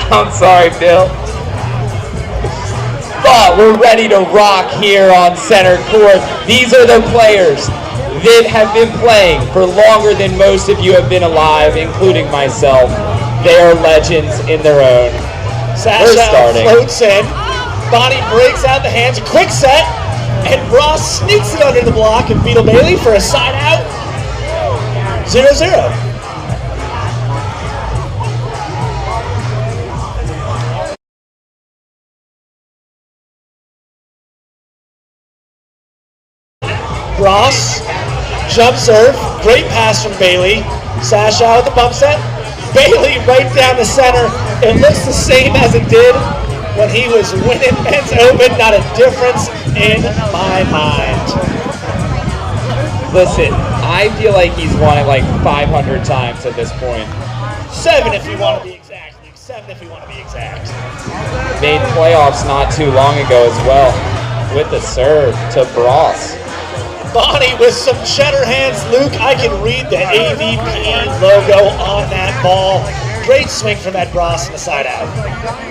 I'm sorry, Bill. But we're ready to rock here on center court. These are the players that have been playing for longer than most of you have been alive, including myself. They are legends in their own. We're starting. Floats in. Bonnie breaks out the hands. Quick set. And Ross sneaks it under the block of Beetle Bailey for a side out. 0-0. Ross, jump serve, great pass from Bailey. Sash out with the bump set. Bailey right down the center. It looks the same as it did when he was winning men's open. Not a difference in my mind. Listen, I feel like he's won it like 500 times at this point. 7 if you want to be exact. 7 if you want to be exact. Made playoffs not too long ago as well with the serve to Bross. Bonnie with some cheddar hands. Luke, I can read the AVP logo on that ball. Great swing from Ed Bross in the side out.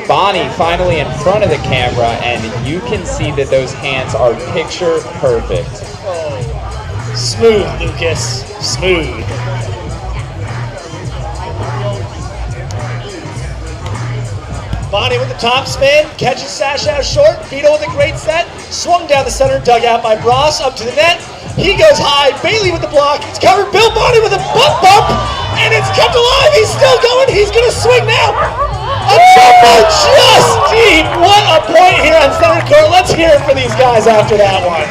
Bonnie finally in front of the camera, and you can see that those hands are picture perfect. Oh, smooth, Lucas. Smooth. Bonnie with the top spin, catches Sash out short. Beetle with a great set. Swung down the center, dug out by Bross, up to the net. He goes high. Bailey with the block. It's covered. Bill Bonnie with a bump, and it's kept alive. He's still going. He's going to swing now. A jumper just deep. What a point here on center court. Let's hear it for these guys after that one.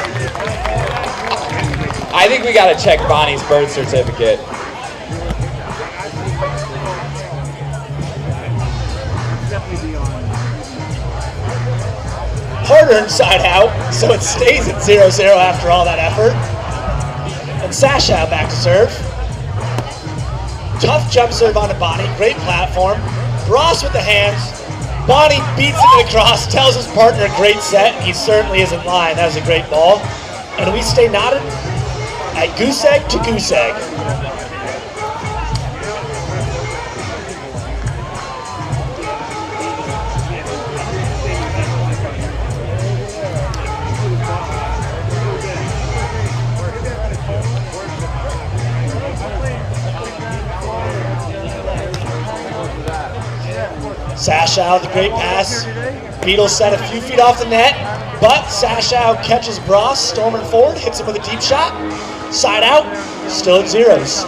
I think we got to check Bonnie's birth certificate. Harder inside out, so it stays at 0-0 after all that effort. And Sasha back to serve. Tough jump serve onto Bonnie, great platform. Bross with the hands. Bonnie beats it across, tells his partner great set. He certainly is in line. That was a great ball. And we stay knotted at goose egg to goose egg. Sashow with a great pass. Beetle set a few feet off the net, but Sashow catches Bross, storming forward, hits him with a deep shot. Side out, still at zeros.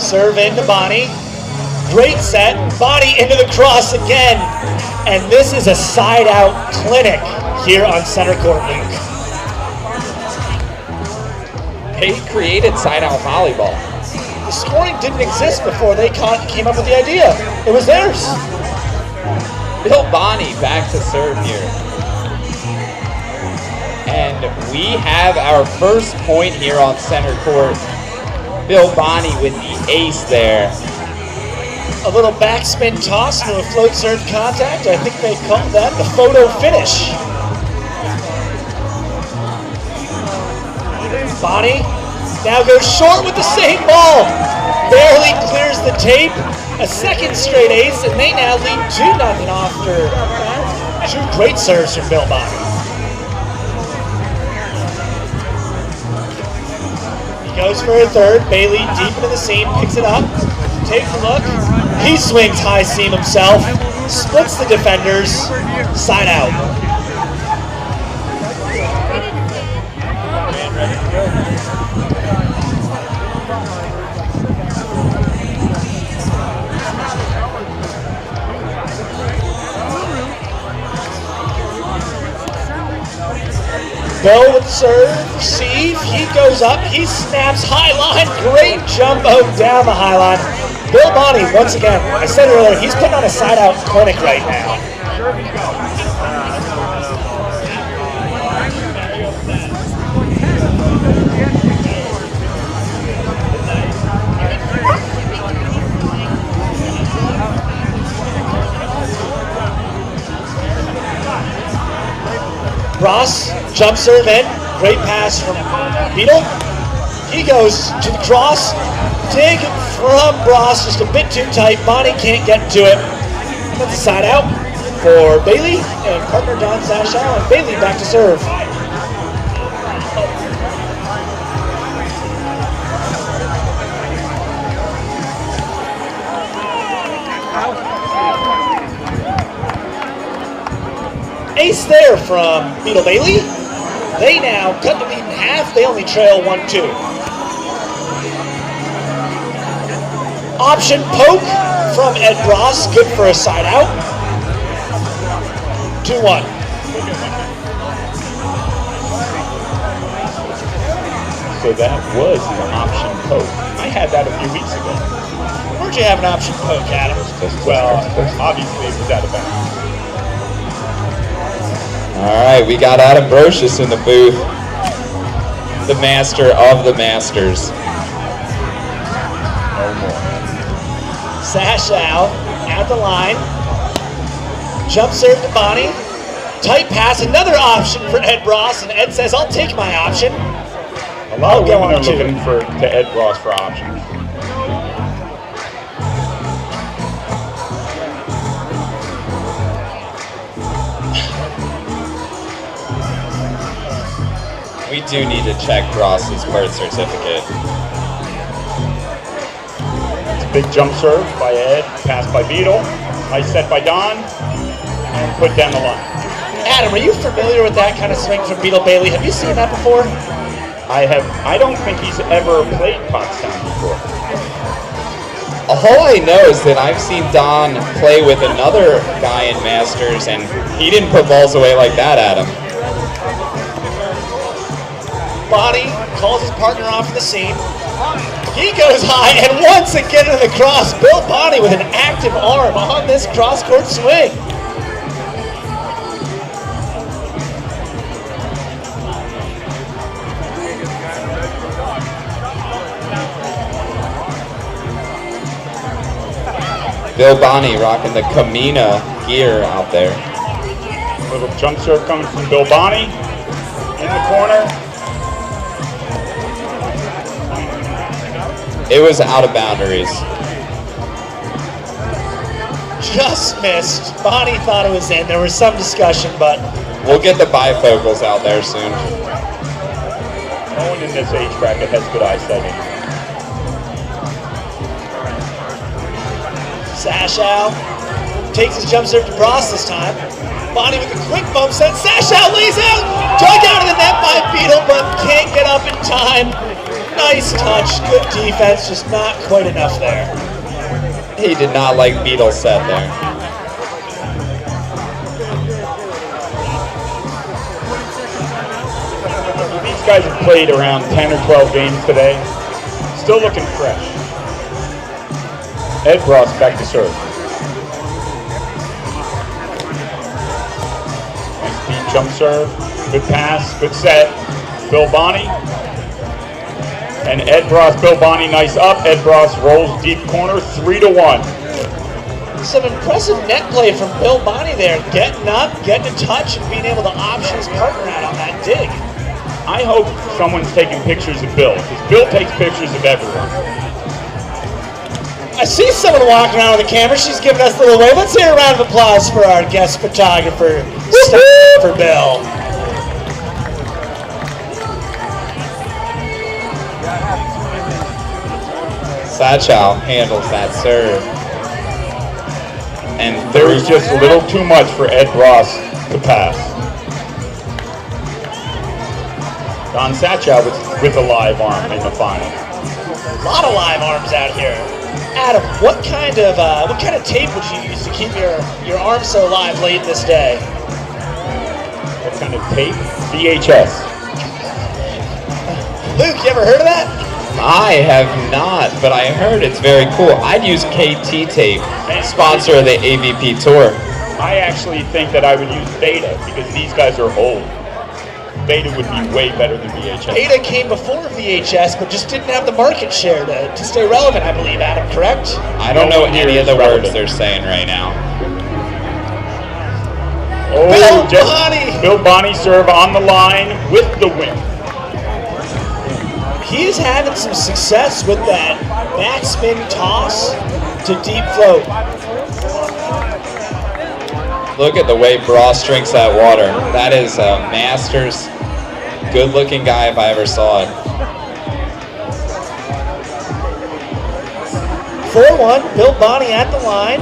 Serve into Bonnie. Great set. Bonnie into the cross again. And this is a side out clinic here on center court, Luke. They created side out volleyball. The scoring didn't exist before they came up with the idea. It was theirs. Bill Bonnie back to serve here. And we have our first point here on center court. Bill Bonnie with the ace there. A little backspin toss into a float serve contact. I think they call that the photo finish. Bonnie now goes short with the same ball. Barely clears the tape. A second straight ace, and they now lead 2-0 after 2 great serves from Bill Bonnie. He goes for a third. Bailey deep into the seam, picks it up, takes a look. He swings high seam himself, splits the defenders, side out. Bill with the serve, receive, he goes up, he snaps high line, great jumbo down the high line. Bill Bonnie, once again, I said earlier, he's putting on a side out clinic right now. Ross Jump serve in. Great pass from Beetle. He goes to the cross. Dig from Bros, just a bit too tight. Bonnie can't get to it. That's a side out for Bailey and partner Don Sashow, and Bailey back to serve. Ace there from Beetle Bailey. They now cut the lead in half. They only trail 1-2. Option poke from Ed Bros. Good for a side out. 2-1. So that was an option poke. I had that a few weeks ago. Where'd you have an option poke, Adam? Well, obviously it was out of bounds. All right, we got Adam Brocious in the booth, the master of the masters. No more. Sashow at the line. Jump serve to Bonnie. Tight pass, another option for Ed Bros. And Ed says, I'll take my option. A lot of women are looking to Ed Bros for options. We do need to check Ross's birth certificate. It's a big jump serve by Ed, pass by Beetle, nice set by Don, and put down the line. Adam, are you familiar with that kind of swing from Beetle Bailey? Have you seen that before? I have. I don't think he's ever played Pottstown before. All I know is that I've seen Don play with another guy in Masters, and he didn't put balls away like that, Adam. Bonnie calls his partner off the scene. He goes high, and once again into the cross. Bill Bonnie with an active arm on this cross-court swing. Bill Bonnie rocking the Kamina gear out there. Little jump serve coming from Bill Bonnie in the corner. It was out of boundaries. Just missed. Bonnie thought it was in. There was some discussion, but We'll get the bifocals out there soon. No one in this age bracket has good eyesight anymore. Sashow takes his jump serve to Bros this time. Bonnie with a quick bump set. Sashow lays out. Dug out of the net by Beetle, but can't get up in time. Nice touch, good defense, just not quite enough there. He did not like Beetle's set there. These guys have played around 10 or 12 games today. Still looking fresh. Ed Bros back to serve. Nice deep jump serve. Good pass, good set. Bill Bonnie. And Ed Bros, Bill Bonnie, nice up. Ed Bros rolls deep corner, 3-1. Some impressive net play from Bill Bonnie there. Getting up, getting a touch, and being able to option his partner out on that dig. I hope someone's taking pictures of Bill, because Bill takes pictures of everyone. I see someone walking around with a camera. She's giving us a little wave. Let's hear a round of applause for our guest photographer, for Bill. Sashow handles that serve. And There was just a little too much for Ed Bros to pass. Don Sashow with a live arm in the final. A lot of live arms out here. Adam, what kind of tape would you use to keep your arm so live late this day? What kind of tape? VHS. Luke, you ever heard of that? I have not, but I heard it's very cool. I'd use KT tape, sponsor of the AVP Tour. I actually think that I would use Beta because these guys are old. Beta would be way better than VHS. Beta came before VHS, but just didn't have the market share to stay relevant, I believe, Adam, correct? I don't know any of the words they're saying right now. Bill Bonnie! Bill Bonnie serve on the line with the win. He's having some success with that backspin toss to deep float. Look at the way Bross drinks that water. That is a Masters good-looking guy if I ever saw it. 4-1, Bill Bonnie at the line.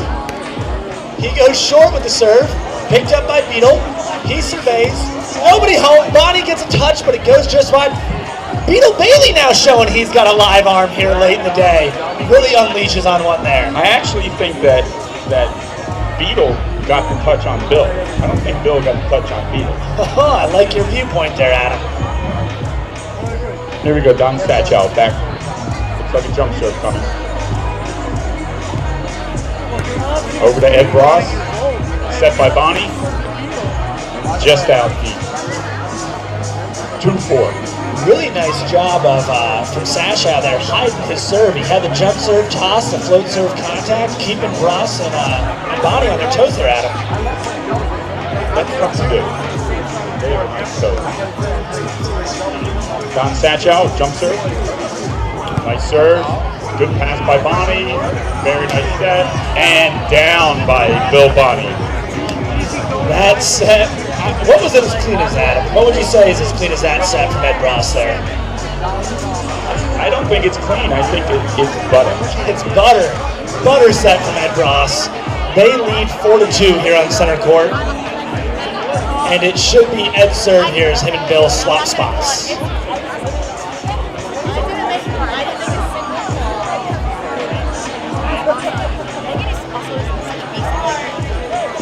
He goes short with the serve, picked up by Beetle. He surveys, nobody home. Bonnie gets a touch, but it goes just wide. Beetle Bailey now showing he's got a live arm here late in the day. Really unleashes on one there. I actually think that Beetle got the touch on Bill. I don't think Bill got the touch on Beetle. I like your viewpoint there, Adam. Here we go, Don Satchow back. Looks like a jump serve coming. Over to Ed Bross. Set by Bonnie. Just out deep. 2-4. Really nice job of from Sasha there, hiding his serve. He had the jump serve toss, the float serve contact, keeping Bross and Bonnie on their toes there, Adam. That's what to do. So, Don Satchow, jump serve. Nice serve. Good pass by Bonnie. Very nice set. And down by Bill Bonnie. That set, what was it as clean as that? What would you say is as clean as that set from Ed Bross there? I don't think it's clean. I think it's butter. It's butter. Butter set from Ed Bross. They lead 4-2 here on center court. And it should be Ed's serve here as him and Bill swap spots.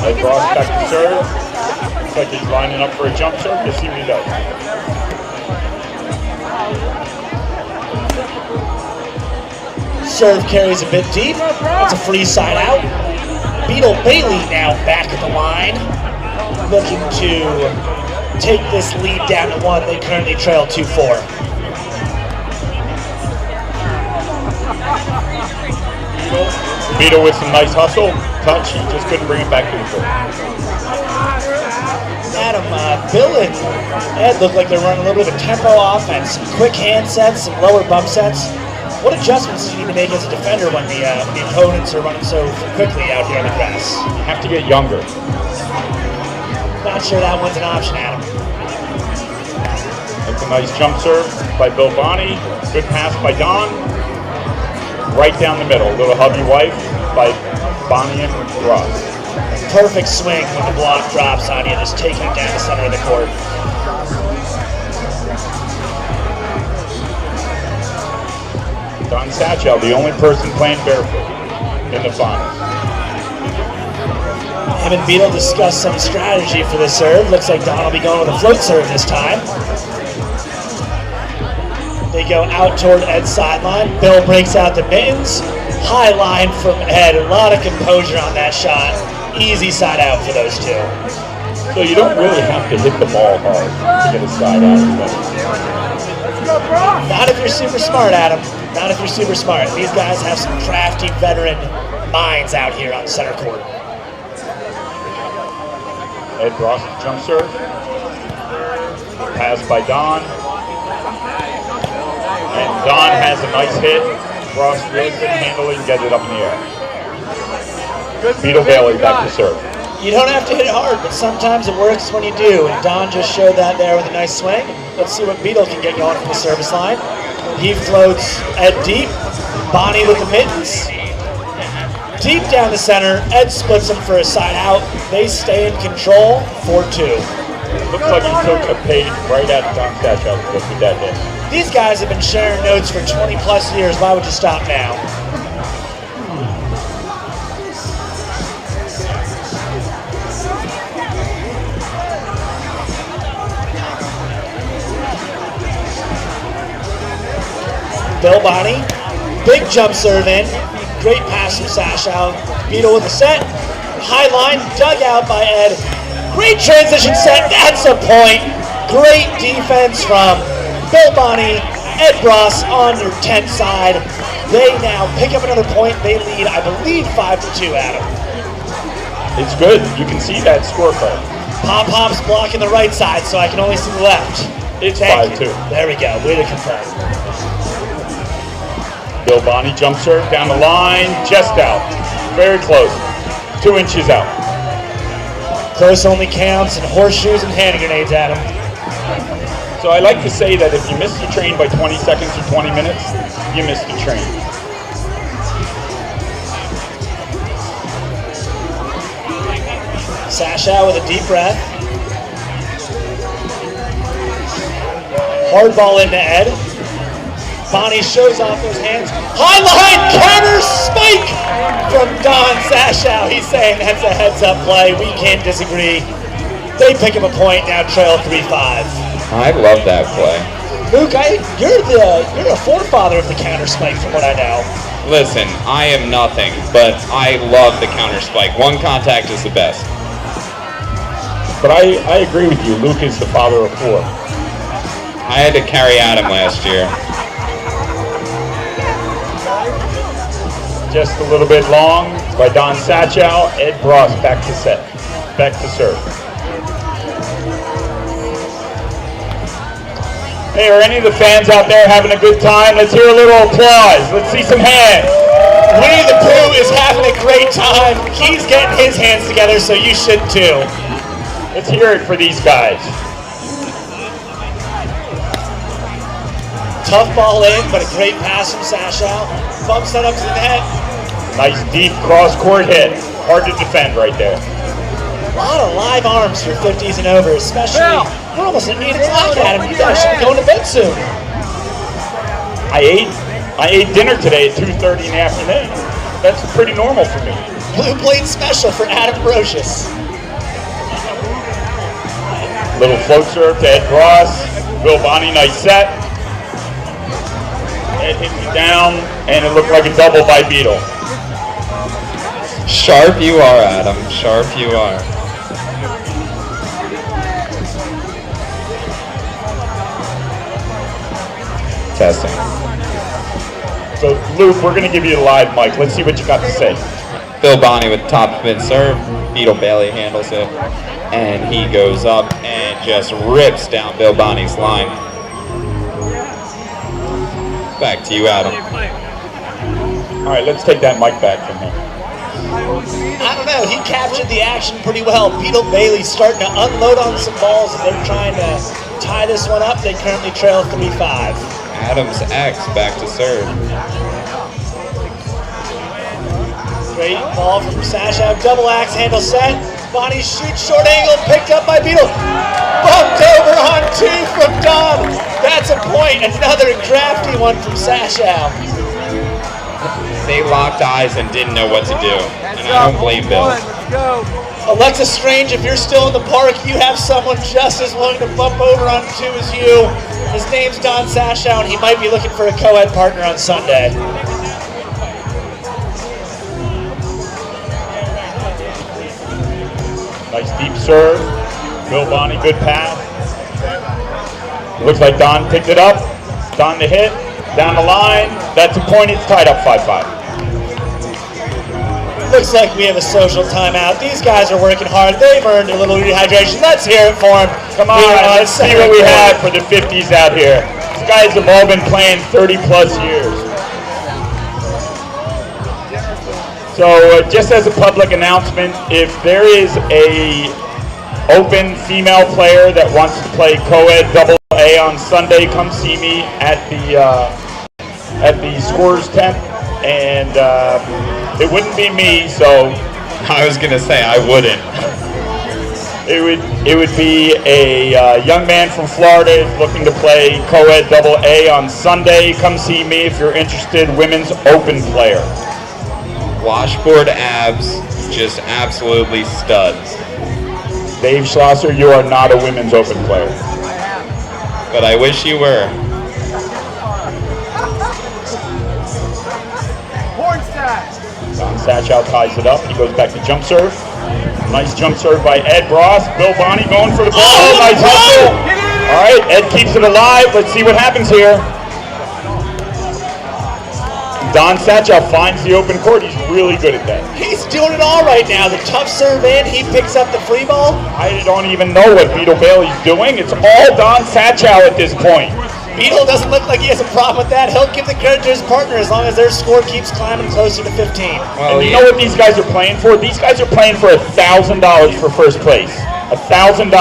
Ed Bross back to serve. Looks like he's lining up for a jump serve. Let's see what he does. Serve carries a bit deep. It's a free side out. Beetle Bailey now back at the line, looking to take this lead down to 1. They currently trail 2-4. Beetle with some nice hustle. Touch. He just couldn't bring it back to the court. Adam, Bill and Ed look like they're running a little bit of a tempo offense. Some quick hand sets, some lower bump sets. What adjustments do you need to make as a defender when the opponents are running so quickly out here on the grass? You have to get younger. Not sure that one's an option, Adam. That's a nice jump serve by Bill Bonnie. Good pass by Don. Right down the middle. Little hubby wife by Bonnie and Ross. Perfect swing when the block drops on you, just taking it down the center of the court. Don Satchow, the only person playing barefoot in the finals. Him and Beetle discuss some strategy for the serve. Looks like Don will be going with a float serve this time. They go out toward Ed's sideline. Bill breaks out the mittens. High line from Ed. A lot of composure on that shot. Easy side out for those two. So you don't really have to hit the ball hard to get a side out. Not if you're super smart, Adam. Not if you're super smart. These guys have some crafty veteran minds out here on center court. Ed Bross jump serve. Pass by Don. And Don has a nice hit. Bross really couldn't handle it and get it up in the air. Beetle Bailey back to serve. You don't have to hit it hard, but sometimes it works when you do. And Don just showed that there with a nice swing. Let's see what Beetle can get going from the service line. He floats Ed deep. Bonnie with the mittens. Deep down the center. Ed splits him for a side out. They stay in control, 4-2. Looks like he took a page right out of Don Satchow with that hit. These guys have been sharing notes for 20 plus years. Why would you stop now? Bill Bonnie, big jump serve in. Great pass from Sasha. Beetle with the set. High line, dug out by Ed. Great transition set, that's a point. Great defense from Bill Bonnie, Ed Bross on their 10th side. They now pick up another point. They lead, I believe, 5-2, Adam. It's good. You can see that scorecard. Pom-Pom's blocking the right side, so I can only see the left. It's Thank 5-2. you. There we go. Way to confirm. Bill Bonnie jump serve down the line, chest out. Very close. 2 inches out. Close only counts, and horseshoes and hand grenades at him. So I like to say that if you miss the train by 20 seconds or 20 minutes, you missed the train. Sasha with a deep breath. Hard ball into Ed. Bonnie shows off those hands. High line counter spike from Don Sasha. He's saying that's a heads-up play. We can't disagree. They pick up a point, now trail 3-5. I love that play. Luke, you're a forefather of the counter spike from what I know. Listen, I am nothing, but I love the counter spike. One contact is the best. But I agree with you. Luke is the father of 4. I had to carry Adam last year. Just a little bit long by Don Sachow. Ed Bross back to set. Back to serve. Hey, are any of the fans out there having a good time? Let's hear a little applause. Let's see some hands. Winnie the Pooh is having a great time. He's getting his hands together, so you should too. Let's hear it for these guys. Tough ball in, but a great pass from Sasha. Bumps that up to the net. Nice deep cross-court hit. Hard to defend right there. A lot of live arms for 50s and over, especially. We're almost at 8 o'clock, Adam. You guys should be going to bed soon. I ate dinner today at 2:30 in the afternoon. That's pretty normal for me. Blue Blade special for Adam Brocious. Little float serve to Ed Bross. Bill Bonnie, nice set. Ed hits it down, and it looked like a double by Beetle. Sharp you are, Adam. Sharp you are. Testing. So, Luke, we're going to give you a live mic. Let's see what you got to say. Bill Bonnie with top spin serve. Beetle Bailey handles it. And he goes up and just rips down Bill Bonnie's line. Back to you, Adam. All right, let's take that mic back from him. I don't know, he captured the action pretty well. Beetle Bailey's starting to unload on some balls as they're trying to tie this one up. They currently trail 3-5. Adam's X back to serve. Great ball from Sasha. Double axe handle set. Bonnie shoots short angle, picked up by Beetle. Bumped over on 2 from Don. That's a point. Another crafty one from Sasha. They locked eyes and didn't know what to do. And I don't blame Bill. Alexa Strange, if you're still in the park, you have someone just as willing to bump over on 2 as you. His name's Don Sashow, and he might be looking for a co-ed partner on Sunday. Nice deep serve. Bill Bonnie, good pass. Looks like Don picked it up. Don the hit. Down the line. That's a point. It's tied up 5-5. Looks like we have a social timeout. These guys are working hard. They've earned a little rehydration. Let's hear it for them. Come on, let's see what we have for the 50s out here. These guys have all been playing 30 plus years. So just as a public announcement, if there is a open female player that wants to play co-ed AA on Sunday, come see me at the scorers tent, and it wouldn't be me, so I was gonna say I wouldn't. it would be a young man from Florida looking to play co-ed AA on Sunday. Come see me if you're interested. Women's open player. Washboard abs, just absolutely studs. Dave Schlosser, you are not a women's open player. But I wish you were. Don Sachow ties it up. He goes back to jump serve. Nice jump serve by Ed Bross. Bill Bonnie going for the ball. Oh, nice hustle. All right, Ed keeps it alive. Let's see what happens here. Don Satchow finds the open court. He's really good at that. He's doing it all right now. The tough serve in, he picks up the free ball. I don't even know what Beetle Bailey's doing. It's all Don Satchow at this point. Beetle doesn't look like he has a problem with that. He'll give the credit to his partner as long as their score keeps climbing closer to 15. Well, and you know what these guys are playing for? These guys are playing for $1,000 for first place. $1,000.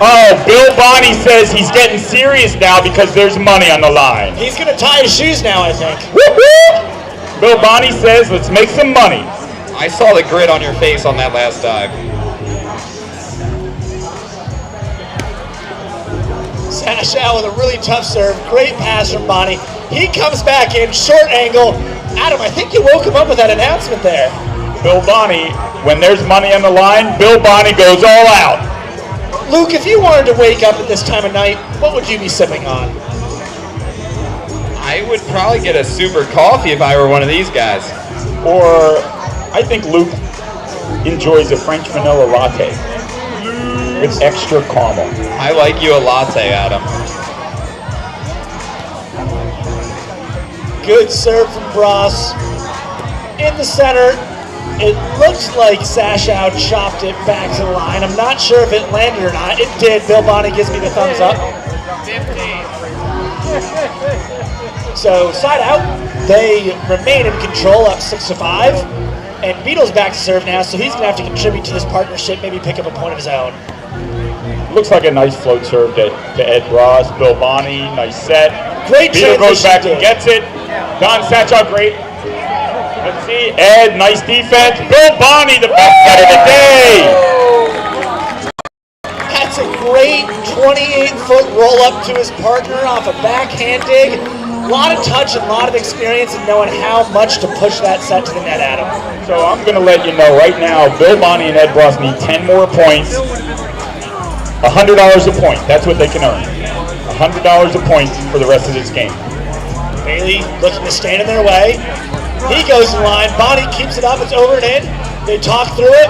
Oh, Bill Bonney says he's getting serious now because there's money on the line. He's going to tie his shoes now, I think. Woo-hoo! Bill Bonney says, let's make some money. I saw the grit on your face on that last dive. Satchow with a really tough serve. Great pass from Bonney. He comes back in, short angle. Adam, I think you woke him up with that announcement there. Bill Bonney, when there's money on the line, Bill Bonney goes all out. Luke, if you wanted to wake up at this time of night, what would you be sipping on? I would probably get a super coffee if I were one of these guys. Or I think Luke enjoys a French vanilla latte with extra caramel. I like you a latte, Adam. Good serve from Bros. In the center. It looks like Satchow chopped it back to the line. I'm not sure if it landed or not. It did. Bill Bonney gives me the thumbs up. 15. So side out, they remain in control up 6-5. And Beetle's back to serve now, so he's going to have to contribute to this partnership, maybe pick up a point of his own. Looks like a nice float serve to Ed Ross. Bill Bonney, nice set. Great Beetle goes back and transition, gets it. Don Satchow, great. Let's see, Ed, nice defense. Bill Bonney, the best set of the day. That's a great 28-foot roll-up to his partner off a backhand dig. A lot of touch and a lot of experience in knowing how much to push that set to the net, Adam. So I'm going to let you know right now, Bill Bonney and Ed Ross need 10 more points. $100 a point, that's what they can earn. $100 a point for the rest of this game. Bailey looking to stand in their way. He goes in line. Bonney keeps it up. It's over and in. They talk through it.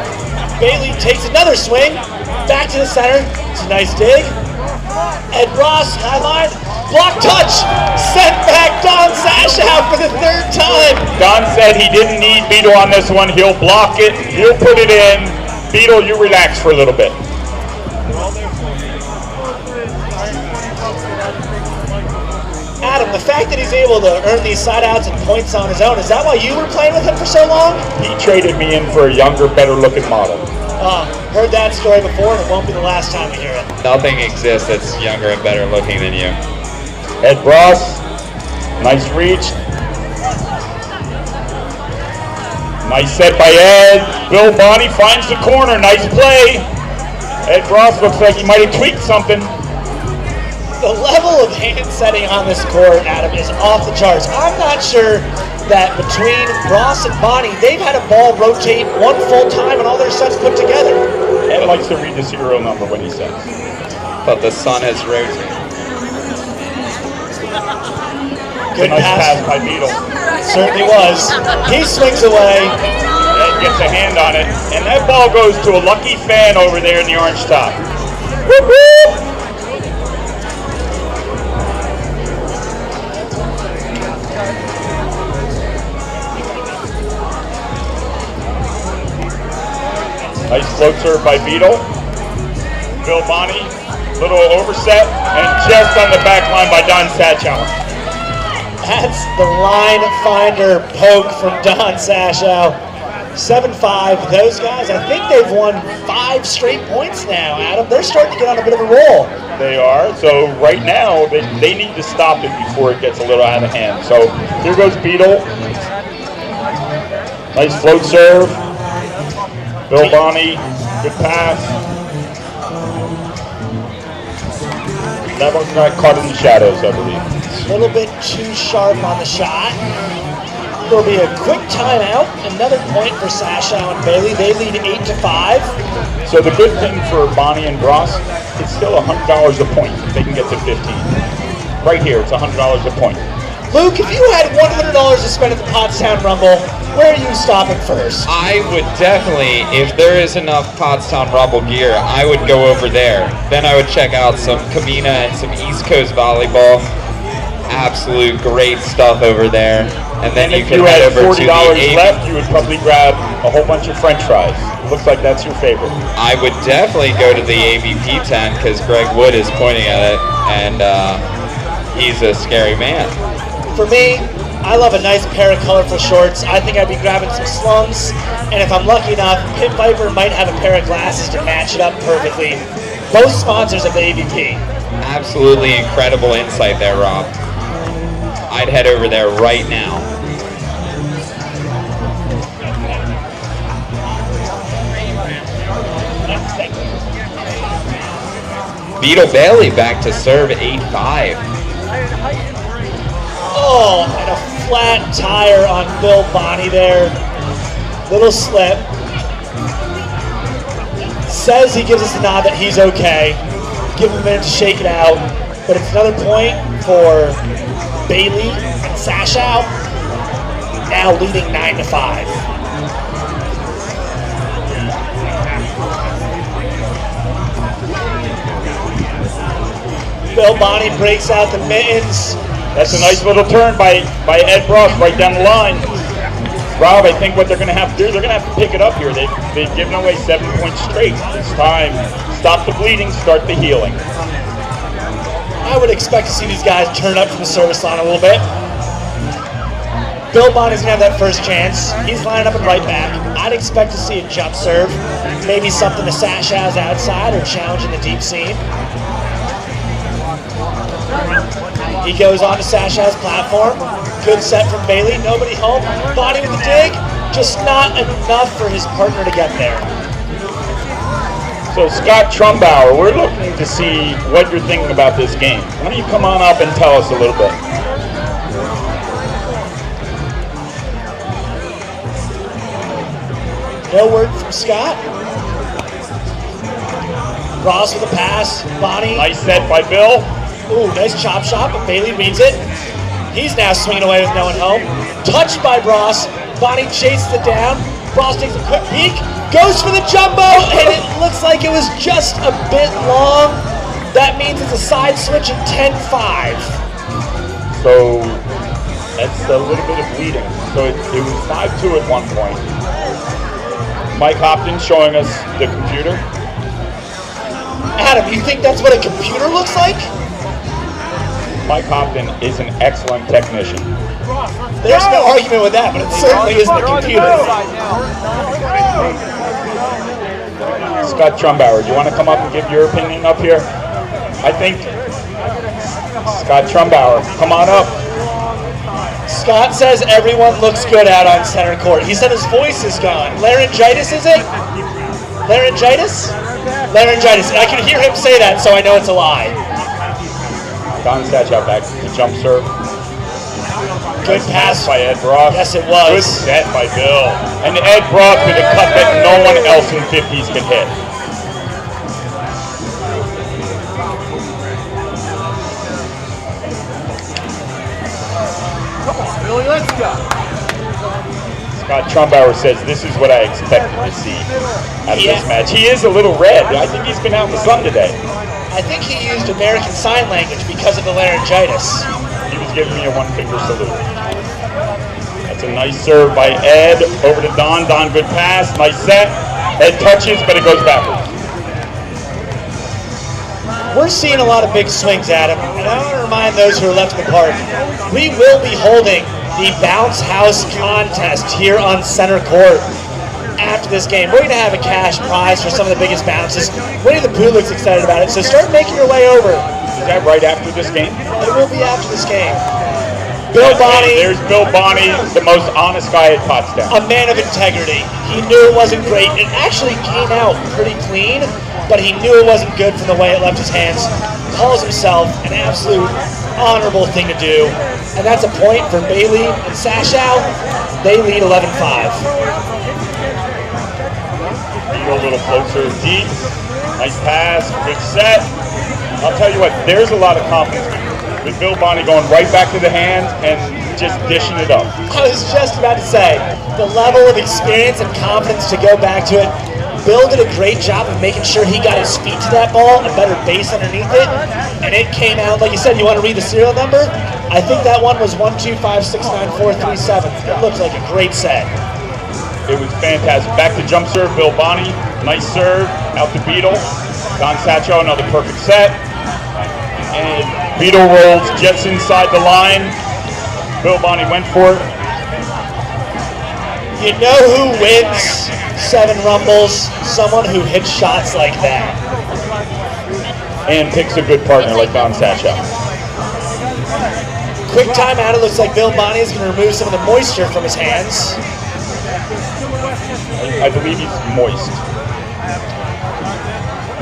Bailey takes another swing. Back to the center. It's a nice dig. Ed Ross, high line. Block touch. Sent back Don Satchow for the third time. Don said he didn't need Beetle on this one. He'll block it. He'll put it in. Beetle, you relax for a little bit. Adam, the fact that he's able to earn these side outs and points on his own, is that why you were playing with him for so long? He traded me in for a younger, better looking model. Heard that story before, and it won't be the last time we hear it. Nothing exists that's younger and better looking than you. Ed Ross, nice reach. Nice set by Ed. Bill Bonney finds the corner, nice play. Ed Ross looks like he might have tweaked something. The level of hand setting on this court, Adam, is off the charts. I'm not sure that between Ross and Bonney, they've had a ball rotate one full time and all their sets put together. Ed likes to read the serial number when he sets. But the sun has rotated. Good Nice pass. pass by Beetle. Certainly was. He swings away. Ed gets a hand on it, and that ball goes to a lucky fan over there in the orange top. Whoop, whoop. Nice float serve by Beetle. Bill Bonney, little overset, and just on the back line by Don Satchow. That's the line finder poke from Don Satchow. 7-5. Those guys, I think they've won 5 straight points now, Adam. They're starting to get on a bit of a roll. They are. So right now, they need to stop it before it gets a little out of hand. So here goes Beetle. Nice float serve. Bill Bonney, good pass. That one got caught in the shadows, I believe. A little bit too sharp on the shot. There'll be a quick timeout. Another point for Satchow and Bailey. They lead 8-5. So the good thing for Bonney and Ross, it's still $100 a point if they can get to 15. Right here, it's $100 a point. Luke, if you had $100 to spend at the Pottstown Rumble, where are you stopping first? I would definitely, if there is enough Pottstown Rumble gear, I would go over there. Then I would check out some Cabina and some East Coast volleyball. Absolute great stuff over there. And then you if can you head had over to $40 the AV. left, you would probably grab a whole bunch of French fries. Looks like that's your favorite. I would definitely go to the AVP tent because Greg Wood is pointing at it, and he's a scary man. For me, I love a nice pair of colorful shorts. I think I'd be grabbing some slungs, and if I'm lucky enough, Pit Viper might have a pair of glasses to match it up perfectly. Both sponsors of the AVP. Absolutely incredible insight there, Rob. I'd head over there right now. Vito Bailey back to serve 8-5. Oh, and a flat tire on Bill Bonney there. Little slip. Says he gives us a nod that he's okay. Give him a minute to shake it out. But it's another point for Bailey and Sashow, now leading 9-5. Bill Bonney breaks out the mittens. That's a nice little turn by Ed Ross right down the line. Rob, I think what they're going to have to do, they're going to have to pick it up here. They've given away 7 points straight. It's time. Stop the bleeding, start the healing. I would expect to see these guys turn up from the service line a little bit. Bill Bonney's going to have that first chance. He's lining up and right back. I'd expect to see a jump serve. Maybe something to Sashow's outside or challenging the deep seam. He goes on to Sashow's platform. Good set from Bailey. Nobody home. Bonney with the dig. Just not enough for his partner to get there. So Scott Trumbauer, we're looking to see what you're thinking about this game. Why don't you come on up and tell us a little bit? No word from Scott. Ross with a pass. Bonney. Nice set by Bill. Ooh, nice chop shot, but Bailey reads it. He's now swinging away with no one home. Touched by Bross. Bonney chases it down. Bross takes a quick peek. Goes for the jumbo, and it looks like it was just a bit long. That means it's a side switch at 10-5. So that's a little bit of bleeding. So it was 5-2 at one point. Mike Hopton showing us the computer. Adam, you think that's what a computer looks like? Mike Hopton is an excellent technician. There's no argument with that, but it certainly isn't a computer. Scott Trumbauer, do you want to come up and give your opinion up here? I think Scott Trumbauer, come on up. Scott says everyone looks good out on center court. He said his voice is gone. Laryngitis, is it? Laryngitis? Laryngitis. I can hear him say that, so I know it's a lie. Don Satchow back to jump serve. Good pass by Ed Brock. Yes, it was. Good set by Bill. And Ed Brock with a cut that no one else in 50s could hit. Come on, Billy, let's go. Scott Trumbauer says this is what I expected to see out of this match. He is a little red. I think he's been out in the sun today. I think he used American Sign Language because of the laryngitis. He was giving me a one-finger salute. That's a nice serve by Ed. Over to Don. Don, good pass. Nice set. Ed touches, but it goes backwards. We're seeing a lot of big swings, Adam, and I want to remind those who are left in the park, we will be holding the Bounce House contest here on center court. After this game, we're going to have a cash prize for some of the biggest bounces. Winnie the Pooh looks excited about it, so start making your way over. Is that right after this game? It will be after this game. Bill Bonney. There's Bill Bonney, the most honest guy at Pottstown. A man of integrity. He knew it wasn't great. It actually came out pretty clean, but he knew it wasn't good from the way it left his hands. Calls himself an absolute honorable thing to do. And that's a point for Bailey and Sashow. They lead 11-5. A little closer deep. Nice pass, good set. I'll tell you what, there's a lot of confidence with Bill Bonney going right back to the hand and just dishing it up. I was just about to say, the level of experience and confidence to go back to it. Bill did a great job of making sure he got his feet to that ball, a better base underneath it, and it came out, like you said, you want to read the serial number? I think that one was 1-2-5-6-9-4-3-7. It looked like a great set. It was fantastic. Back to jump serve, Bill Bonnie. Nice serve, out to Beetle. Don Satcho, another perfect set. And Beetle rolls just inside the line. Bill Bonnie went for it. You know who wins 7 Rumbles? Someone who hits shots like that. And picks a good partner like Don Satcho. Quick timeout. It looks like Bill Bonnie is going to remove some of the moisture from his hands. I believe he's moist.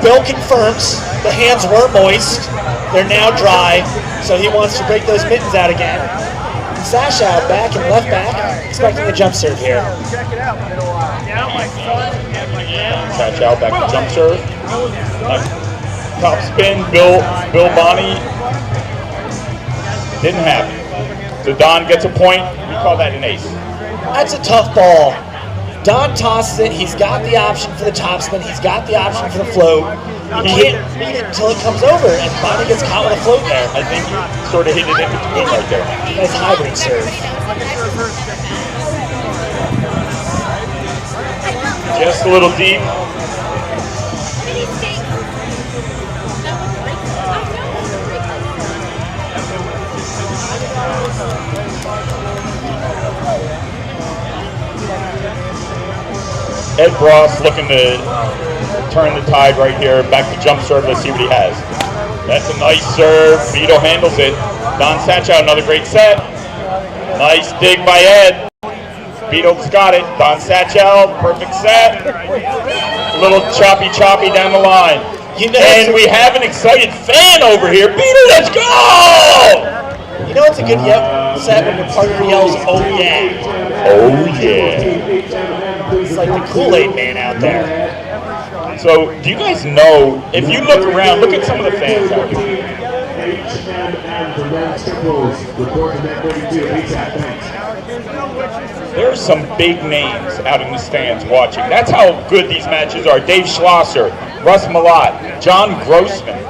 Bill confirms the hands were moist. They're now dry, so he wants to break those mittens out again. Sasha back and left back, expecting the jump serve here. Satcho back to jump serve. Top spin, Bill Bonnie. Didn't happen. So Don gets a point. We call that an ace. That's a tough ball. Don tosses it. He's got the option for the topspin. He's got the option for the float. He can't read it until it comes over, and Bonnie gets caught with a float there. I think he sort of hit it in between right there. Nice hybrid serve. Just a little deep. Ed Bross looking to turn the tide right here. Back to jump serve. Let's see what he has. That's a nice serve. Beetle handles it. Don Satcho, another great set. Nice dig by Ed. Beetle's got it. Don Satcho, perfect set. A little choppy down the line. And we have an excited fan over here. Beetle, let's go! You know it's a good set when your partner yells, "Oh yeah." Oh yeah. It's like the Kool-Aid man out there. So, do you guys know, if you look around, look at some of the fans out here. There's some big names out in the stands watching. That's how good these matches are. Dave Schlosser, Russ Malott, John Grossman.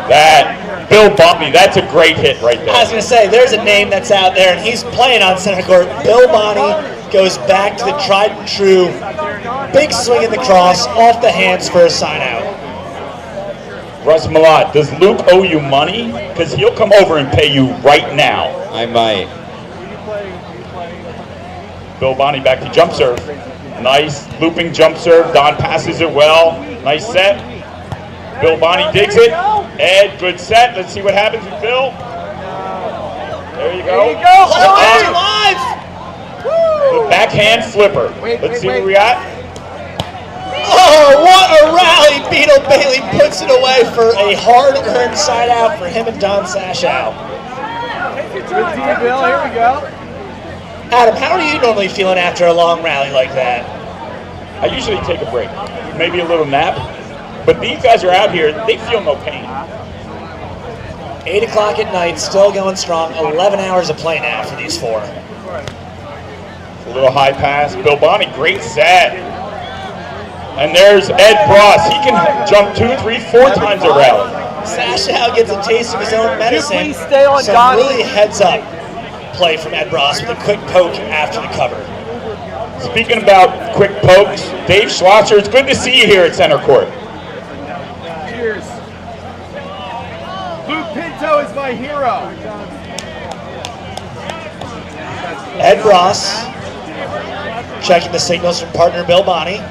That, Bill Bonnie, that's a great hit right there. I was going to say, there's a name that's out there, and he's playing on center court. Bill Bonnie goes back to the tried and true big swing in the cross off the hands for a sign out. Russ Malott, does Luke owe you money? Because he'll come over and pay you right now. I might. Bill Bonnie back to jump serve. Nice looping jump serve. Don passes it well. Nice set. Bill Bonnie digs it. Ed, good set. Let's see what happens with Bill. There you go. There you go. Oh, live. The backhand flipper. Let's see what we got. Oh, what a rally. Beetle Bailey puts it away for a hard-earned side out for him and Don Satcho. Good team, Bill. Here we go. Adam, how are you normally feeling after a long rally like that? I usually take a break. Maybe a little nap. But these guys are out here. They feel no pain. 8 o'clock at night, still going strong. 11 hours of play now for these 4. A little high pass. Bill Bonnie, great set. And there's Ed Bross. He can jump 2, 3, 4 times a rally. Satcho gets a taste of his own medicine. Please stay on, Some Donnie. really heads-up play from Ed Bross with a quick poke after the cover. Speaking about quick pokes, Dave Schlosser, it's good to see you here at center court. Cheers. Luke Pinto is my hero. Ed Bross checking the signals from partner Bill Bonnie.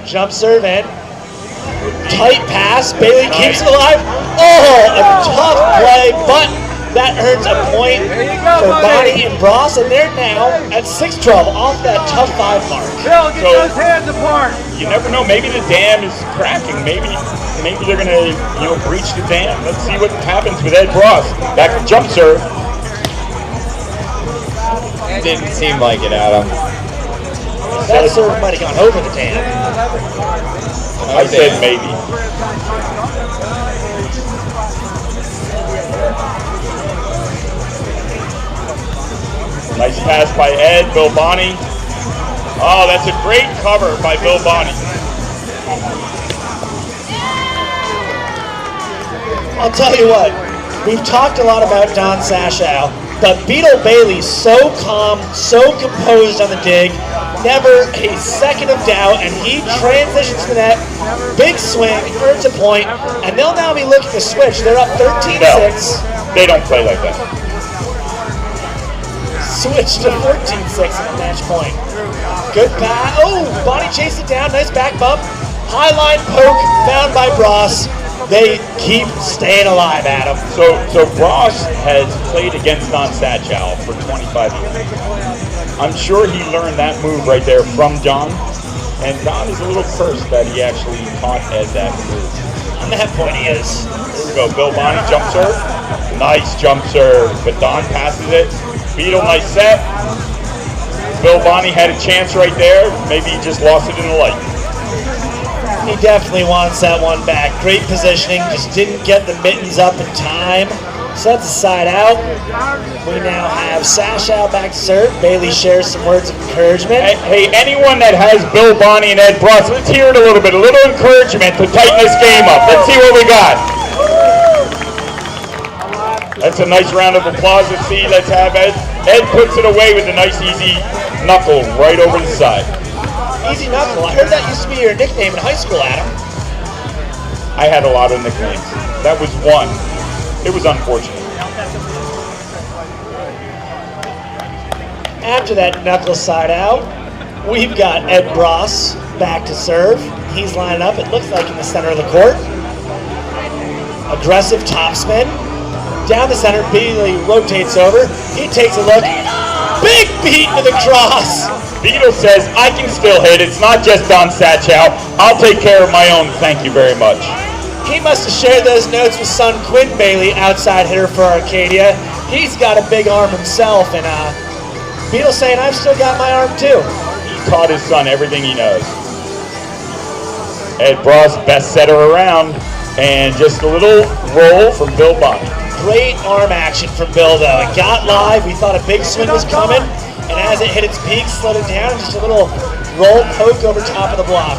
Jump serve in. Tight pass. Bailey keeps it alive. Oh, a tough play, but that earns a point for Bonnie and Bross, and they're now at 6-12 off that tough 5 mark. Bill, get those hands apart. You never know. Maybe the dam is cracking. Maybe they're gonna breach the dam. Let's see what happens with Ed Bross. Back to jump serve. Didn't seem like it, Adam. That serve might have gone over the dam. I said maybe. Nice pass by Ed. Bill Bonnie. Oh, that's a great cover by Bill Bonney. I'll tell you what, we've talked a lot about Don Sashow, but Beetle Bailey's so calm, so composed on the dig, never a second of doubt, and he transitions to the net, big swing, earns a point, and they'll now be looking to switch. They're up 13-6. No, they don't play like that. Switch to 14-6 at the match point. Good pass. Oh, Bonnie chased it down, nice back bump. High line poke, found by Bross. They keep staying alive, Adam. So Ross has played against Don Sashow for 25 years. I'm sure he learned that move right there from Don, and Don is a little cursed that he actually taught Ed that move. On that point, he is. Here we go, Bill Bonney jump serve. Nice jump serve, but Don passes it. Beetle, nice set. Bill Bonney had a chance right there. Maybe he just lost it in the light. He definitely wants that one back. Great positioning, just didn't get the mittens up in time. Sets the side out. We now have Sashow back to serve. Bailey shares some words of encouragement. Hey, anyone that has Bill Bonney and Ed Bross, let's hear it a little bit. A little encouragement to tighten this game up. Let's see what we got. That's a nice round of applause. Let's see. Let's have Ed. Ed puts it away with a nice easy knuckle right over the side. Easy knuckle. I heard that used to be your nickname in high school, Adam. I had a lot of nicknames. That was one. It was unfortunate. After that knuckle side out, we've got Ed Bross back to serve. He's lining up, it looks like in the center of the court. Aggressive topspin. Down the center, Bailey rotates over. He takes a look. Big beat to the cross. Beetle says, I can still hit. It's not just Don Sashow. I'll take care of my own. Thank you very much. He must have shared those notes with son Quinn Bailey, outside hitter for Arcadia. He's got a big arm himself, and Beetle saying, I've still got my arm too. He taught his son everything he knows. Ed Bross, best setter around, and just a little roll from Bill Bonney. Great arm action from Bill, though. It got live. We thought a big swing was coming, and as it hit its peak, slowed it down, just a little roll poke over top of the block.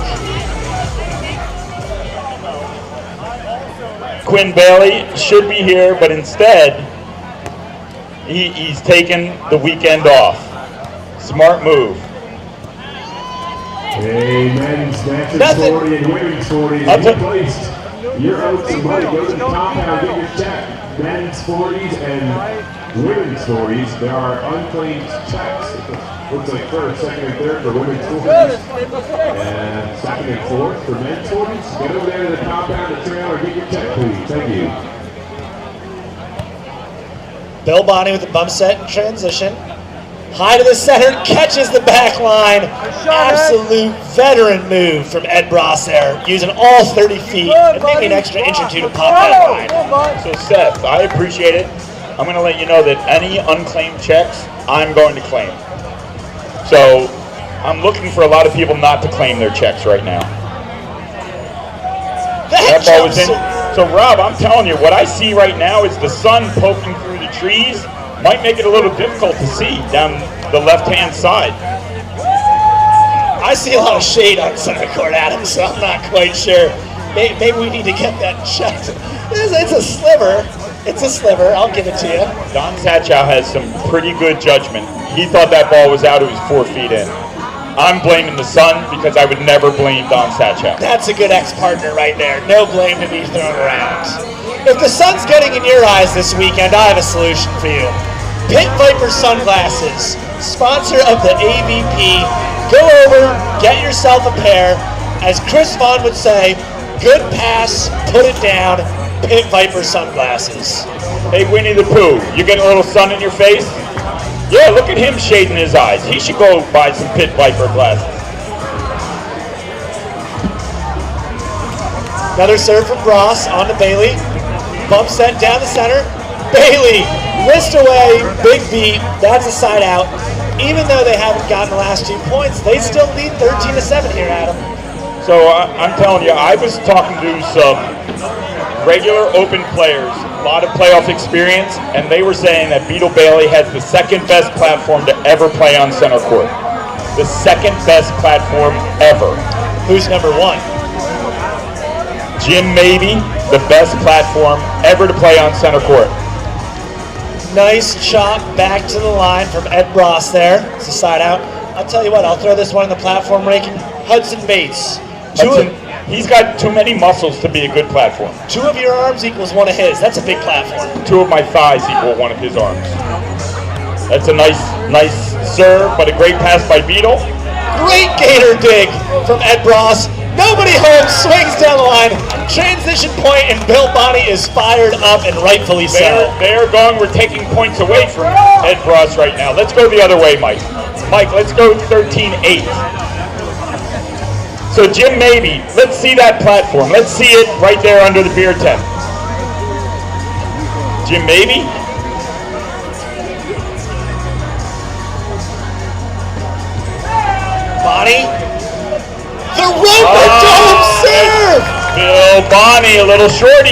Quinn Bailey should be here, but instead, he's taken the weekend off. Smart move. A men's match Nothing. 40 and women's 40 is placed. You're out to money. Go to the compound, get your check. Men's 40s and women's 40s. There are unclaimed checks. Looks like first, second, and third for women's 40s. And second and fourth for men's 40s. Get over there to the compound and turn out or get your check, please. Thank you. Bill Bonney with the bump set in transition. High to the center, catches the back line. Absolute veteran move from Ed Bross there, using all 30 feet and maybe an extra inch or two to pop that line. So Seth, I appreciate it. I'm going to let you know that any unclaimed checks, I'm going to claim. So I'm looking for a lot of people not to claim their checks right now. That ball was in. So Rob, I'm telling you, what I see right now is the sun poking through the trees. Might make it a little difficult to see down the left-hand side. I see a lot of shade on center court, Adam, so I'm not quite sure. Maybe we need to get that checked. It's a sliver. It's a sliver. I'll give it to you. Don Sashow has some pretty good judgment. He thought that ball was out. It was 4 feet in. I'm blaming the sun because I would never blame Don Sashow. That's a good ex-partner right there. No blame to be thrown around. If the sun's getting in your eyes this weekend, I have a solution for you. Pit Viper Sunglasses, sponsor of the AVP. Go over, get yourself a pair. As Chris Vaughn would say, good pass, put it down, Pit Viper Sunglasses. Hey, Winnie the Pooh, you getting a little sun in your face? Yeah, look at him shading his eyes. He should go buy some Pit Viper glasses. Another serve from Bross on to Bailey. Bump set down the center. Bailey, wrist away, big beat. That's a side out. Even though they haven't gotten the last 2 points, they still lead 13-7 here, Adam. So I'm telling you, I was talking to some regular open players, a lot of playoff experience, and they were saying that Beetle Bailey has the second best platform to ever play on center court. the second best platform ever. Who's number one? Jim Mabey, the best platform ever to play on center court. Nice chop back to the line from Ed Ross there. It's a side out. I'll tell you what, I'll throw this one in the platform ranking. Hudson Bates. He's got too many muscles to be a good platform. 2 of your arms equals 1 of his. That's a big platform. 2 of my thighs equal 1 of his arms. That's a nice serve, but a great pass by Beetle. Great gator dig from Ed Ross. Nobody home, swings down the line. Transition point, and Bill Bonney is fired up, and rightfully so. They're going, we're taking points away from Ed Ross right now. Let's go the other way, Mike. Mike, let's go 13-8. So Jim Mabey, let's see that platform. Let's see it right there under the beer tent. Jim Mabey. Bonney. The rope-a-dope serve! Bill Bonney, a little short.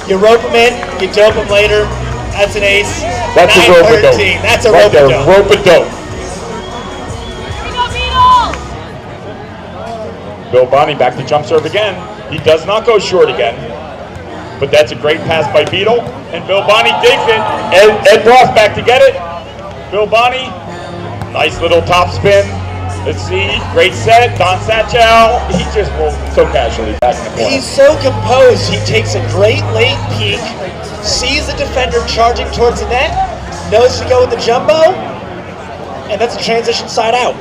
You rope him in, you dope him later. That's an ace. That's a rope-a-dope. That's a right rope-a-dope. there, rope-a-dope. Bill Bonney back to jump serve again. He does not go short again. But that's a great pass by Beetle. And Bill Bonney digs it. Ed Ross back to get it. Bill Bonney, nice little top spin. Let's see, great set. Don Satchel, he just rolled so casually back in the corner. He's so composed. He takes a great late peek, sees the defender charging towards the net, knows to go with the jumbo, and that's a transition side out.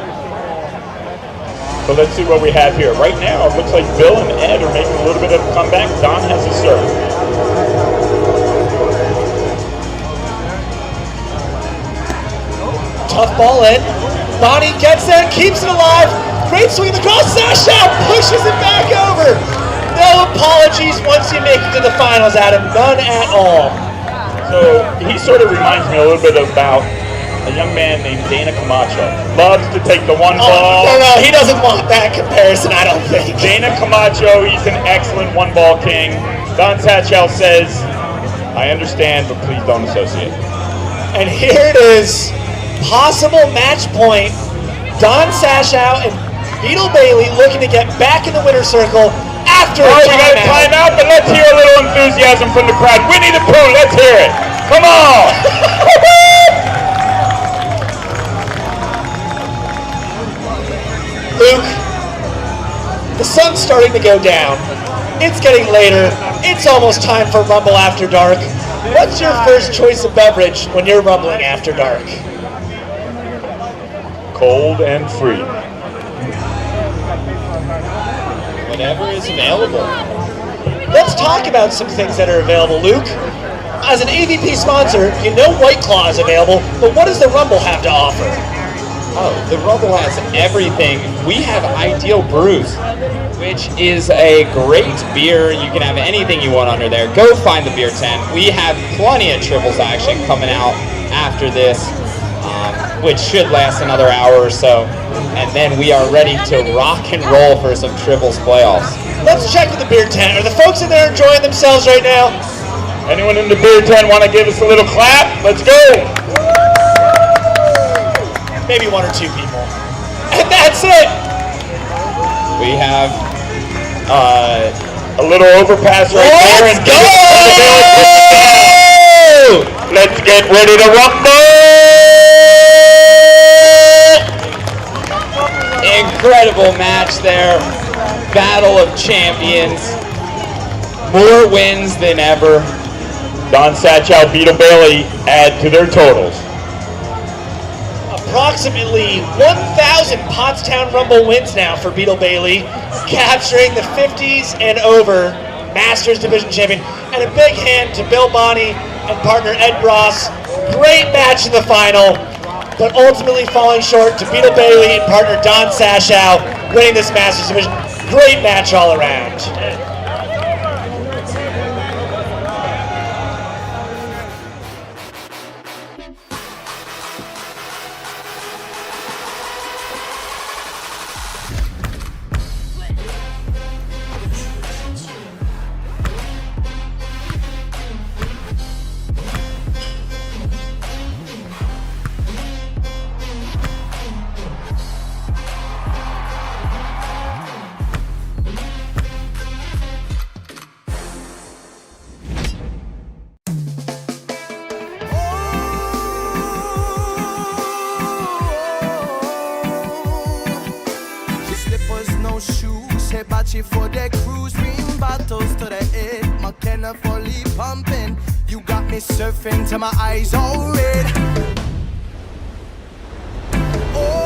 So let's see what we have here. Right now, it looks like Bill and Ed are making a little bit of a comeback. Don has a serve. Tough ball in. Bonney gets there, keeps it alive. Great swing across. Sasha pushes it back over. No apologies once you make it to the finals, Adam. None at all. So he sort of reminds me a little bit about a young man named Dana Camacho. Loves to take the one ball. No, he doesn't want that comparison, I don't think. Dana Camacho, he's an excellent one-ball king. Don Satchel says, I understand, but please don't associate. And here it is. Possible match point. Don Sashow and Beetle Bailey looking to get back in the winner's circle after a we got a timeout. timeout, but let's hear a little enthusiasm from the crowd. Winnie the Pooh, let's hear it. Come on. Luke, the sun's starting to go down. It's getting later. It's almost time for Rumble After Dark. What's your first choice of beverage when you're rumbling after dark? Cold and free. Whatever is available. Let's talk about some things that are available, Luke. As an AVP sponsor, you know White Claw is available, but what does the Rumble have to offer? Oh, the Rumble has everything. We have Ideal Brews, which is a great beer. You can have anything you want under there. Go find the beer tent. We have plenty of triples action coming out after this, which should last another hour or so. And then we are ready to rock and roll for some triples playoffs. Let's check with the beer tent. Are the folks in there enjoying themselves right now? Anyone in the beer tent want to give us a little clap? Let's go. Maybe 1 or 2 people. And that's it. We have a little overpass right there. Let's go! Let's get ready to rumble! incredible match there. Battle of champions. More wins than ever. Don Satchel, Beetle Bailey add to their totals. Approximately 1,000 Pottstown Rumble wins now for Beetle Bailey, capturing the 50s and over Masters Division Champion. And a big hand to Bill Bonney and partner Ed Ross. Great match in the final, but ultimately falling short to Beetle Bailey and partner Don Sashow, winning this Masters Division. Great match all around. Gucci for the cruise, bring bottles to the head. McKenna fully pumping. You got me surfing till my eyes all red. Oh.